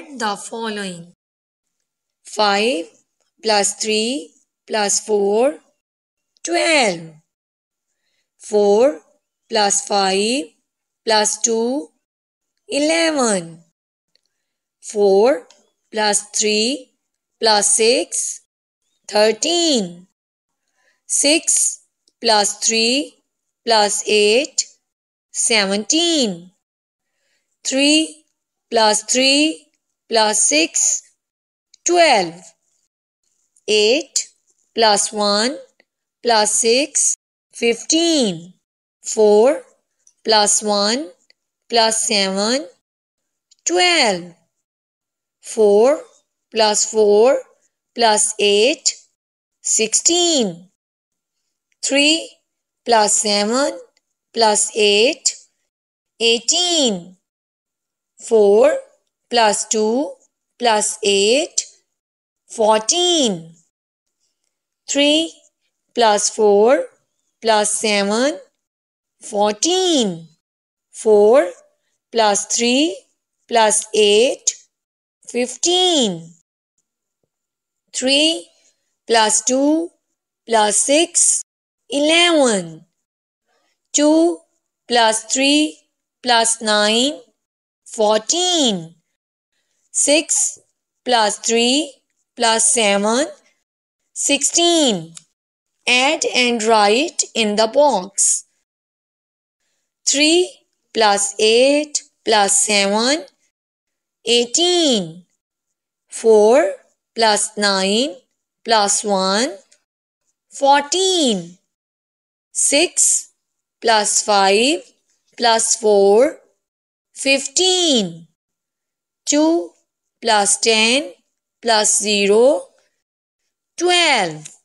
Add the following. 5 plus 3 plus 4, 12. 4 plus 5 plus 2, 11. 4 plus 3 plus 6, 13. 6 plus 3 plus 8, 17. 3 plus 3 plus 6, 12. 8 plus 1 plus 6, 15. 4 plus 1 plus 7, 12. 4 plus 4 plus 8, 16. 3 plus 7 plus 8, 18. 4 plus 2 plus 8, 14. 3 plus 4 plus 7, 14. 4 plus 3 plus 8, 15. 3 plus 2 plus 6, 11. 2 plus 3 plus 9, 14. 6 plus 3 plus 7, 16. Add and write in the box. 3 plus 8 plus 7, 18. 4 plus 9 plus 1, 14. 6 plus 5 plus 4, 15. 2 plus 10 plus 0, 12.